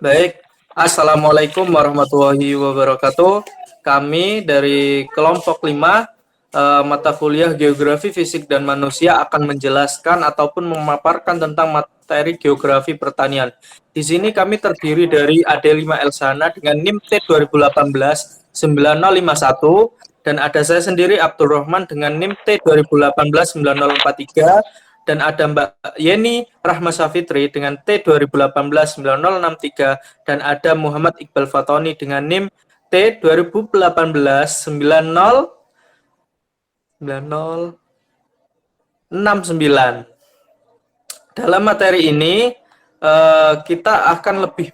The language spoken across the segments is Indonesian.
Baik, Assalamualaikum warahmatullahi wabarakatuh. Kami dari kelompok 5 mata kuliah Geografi, Fisik, dan Manusia akan menjelaskan ataupun memaparkan tentang materi Geografi Pertanian. Di sini kami terdiri dari Ade 5 Elsana dengan NIM T 2018 9051 dan ada saya sendiri Abdul Rahman dengan NIM T 2018 9043 dan ada Mbak Yeni Rahma Safitri dengan T 2018-9063 dan ada Muhammad Iqbal Fatoni dengan NIM T 2018-9069. Dalam materi ini kita akan lebih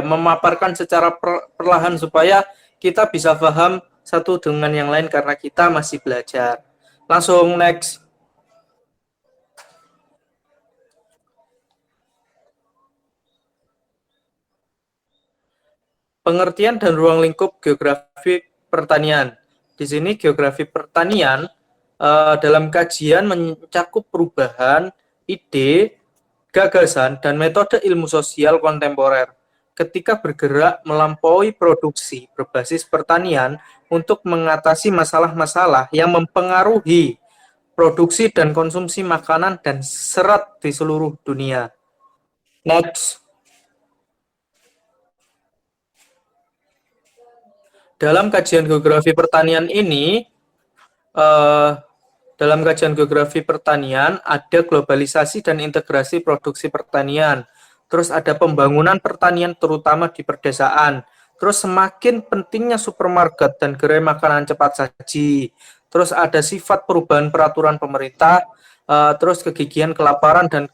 memaparkan secara perlahan supaya kita bisa paham satu dengan yang lain karena kita masih belajar. Langsung next. Pengertian dan ruang lingkup geografi pertanian. Di sini geografi pertanian dalam kajian mencakup perubahan, ide, gagasan, dan metode ilmu sosial kontemporer ketika bergerak melampaui produksi berbasis pertanian untuk mengatasi masalah-masalah yang mempengaruhi produksi dan konsumsi makanan dan serat di seluruh dunia. Next. Dalam kajian geografi pertanian ini, dalam kajian geografi pertanian ada globalisasi dan integrasi produksi pertanian. Terus ada pembangunan pertanian terutama di pedesaan. Terus semakin pentingnya supermarket dan gerai makanan cepat saji. Terus ada sifat perubahan peraturan pemerintah, terus kegigihan kelaparan dan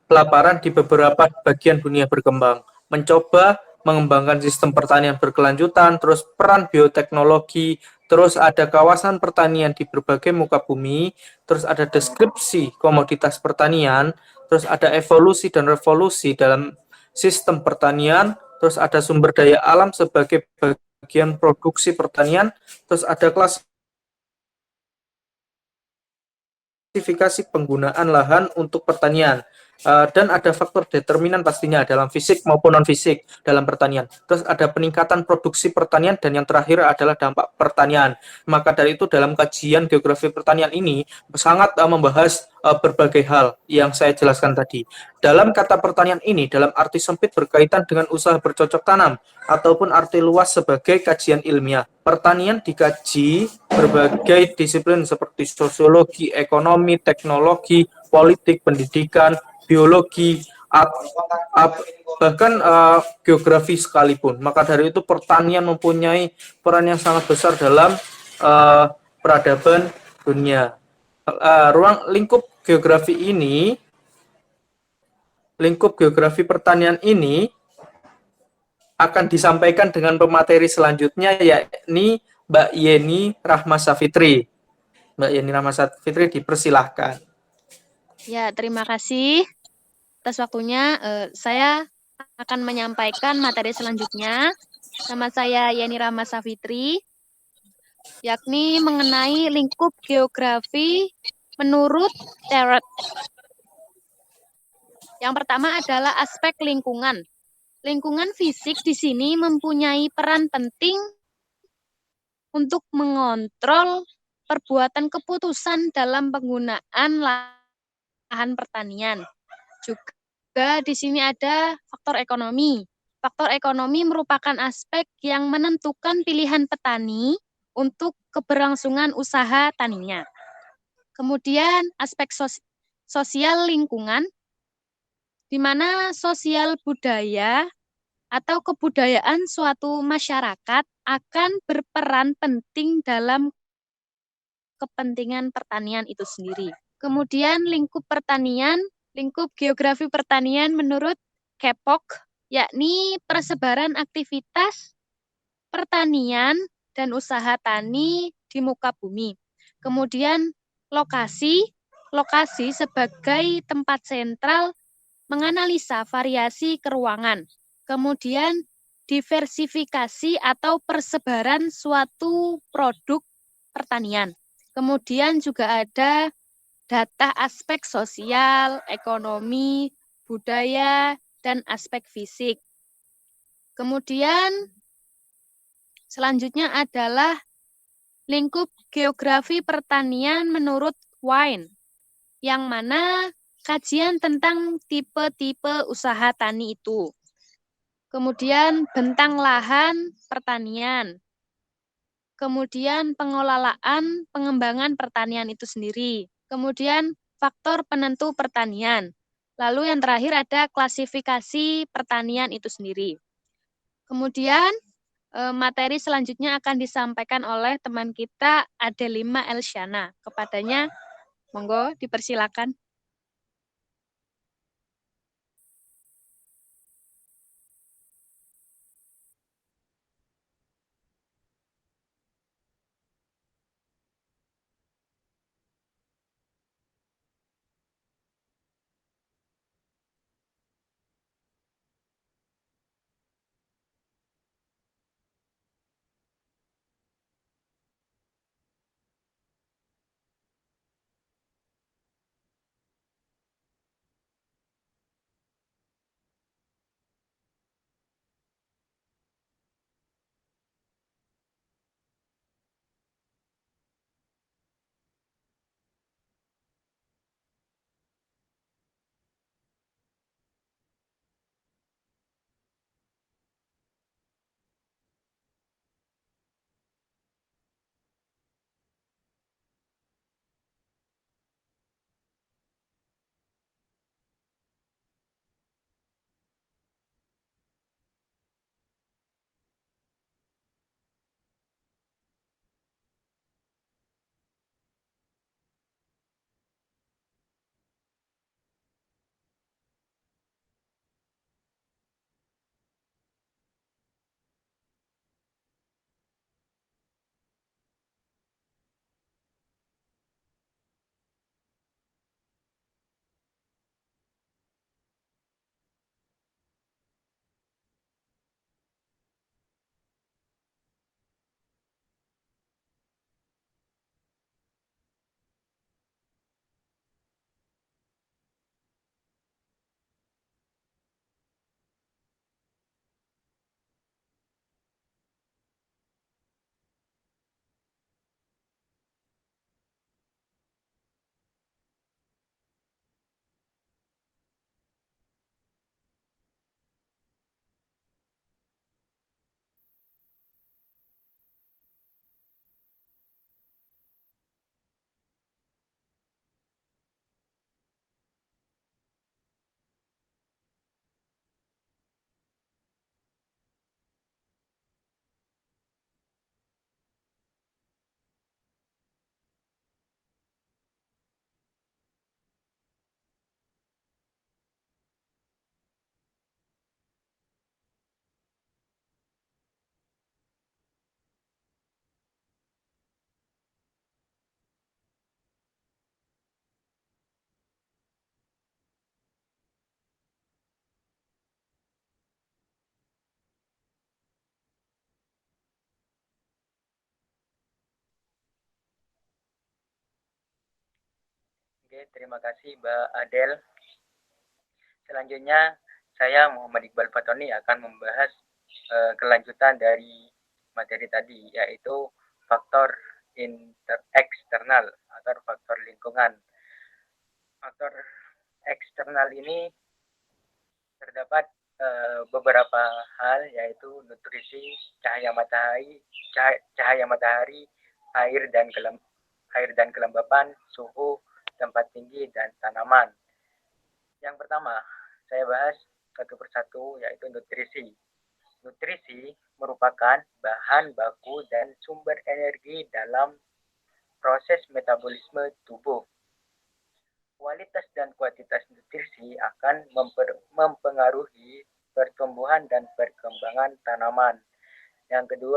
kelaparan di beberapa bagian dunia berkembang. Mencoba mengembangkan sistem pertanian berkelanjutan, terus peran bioteknologi, terus ada kawasan pertanian di berbagai muka bumi, terus ada deskripsi komoditas pertanian, terus ada evolusi dan revolusi dalam sistem pertanian, terus ada sumber daya alam sebagai bagian produksi pertanian, terus ada klasifikasi penggunaan lahan untuk pertanian. Dan ada faktor determinan pastinya dalam fisik maupun non-fisik dalam pertanian. Terus ada peningkatan produksi pertanian dan yang terakhir adalah dampak pertanian. Maka dari itu dalam kajian geografi pertanian ini sangat membahas berbagai hal yang saya jelaskan tadi. Dalam kata pertanian ini dalam arti sempit berkaitan dengan usaha bercocok tanam ataupun arti luas sebagai kajian ilmiah. Pertanian dikaji berbagai disiplin seperti sosiologi, ekonomi, teknologi, politik, pendidikan, biologi, bahkan geografi sekalipun. Maka dari itu pertanian mempunyai peran yang sangat besar dalam peradaban dunia. Ruang lingkup geografi pertanian ini akan disampaikan dengan pemateri selanjutnya, yakni Mbak Yeni Rahma Safitri. Mbak Yeni Rahma Safitri, dipersilahkan. Ya, terima kasih atas waktunya. Saya akan menyampaikan materi selanjutnya. Nama saya Yeni Rahma Safitri, yakni mengenai lingkup geografi menurut Terret. Yang pertama adalah aspek lingkungan. Lingkungan fisik di sini mempunyai peran penting untuk mengontrol perbuatan keputusan dalam penggunaan lahan pertanian. Juga di sini ada faktor ekonomi. Faktor ekonomi merupakan aspek yang menentukan pilihan petani untuk keberlangsungan usaha taninya. Kemudian aspek sosial lingkungan, di mana sosial budaya atau kebudayaan suatu masyarakat akan berperan penting dalam kepentingan pertanian itu sendiri. Kemudian lingkup geografi pertanian menurut KEPOK, yakni persebaran aktivitas pertanian dan usaha tani di muka bumi. Kemudian lokasi sebagai tempat sentral menganalisa variasi keruangan. Kemudian diversifikasi atau persebaran suatu produk pertanian. Kemudian juga ada data aspek sosial, ekonomi, budaya, dan aspek fisik. Kemudian selanjutnya adalah lingkup geografi pertanian menurut Wine, yang mana kajian tentang tipe-tipe usaha tani itu. Kemudian bentang lahan pertanian. Kemudian pengelolaan pengembangan pertanian itu sendiri. Kemudian faktor penentu pertanian. Lalu yang terakhir ada klasifikasi pertanian itu sendiri. Kemudian materi selanjutnya akan disampaikan oleh teman kita Adelima Elsyana. Kepadanya, monggo dipersilakan. Oke, terima kasih Mbak Adel. Selanjutnya, saya Muhammad Iqbal Fatoni akan membahas kelanjutan dari materi tadi, yaitu faktor eksternal atau faktor lingkungan. Faktor eksternal ini terdapat beberapa hal, yaitu nutrisi, cahaya matahari, air dan kelembapan, suhu, tempat tinggi, dan tanaman. Yang pertama, saya bahas satu persatu, yaitu nutrisi. Nutrisi merupakan bahan baku dan sumber energi dalam proses metabolisme tubuh. Kualitas dan kuantitas nutrisi akan mempengaruhi pertumbuhan dan perkembangan tanaman. Yang kedua,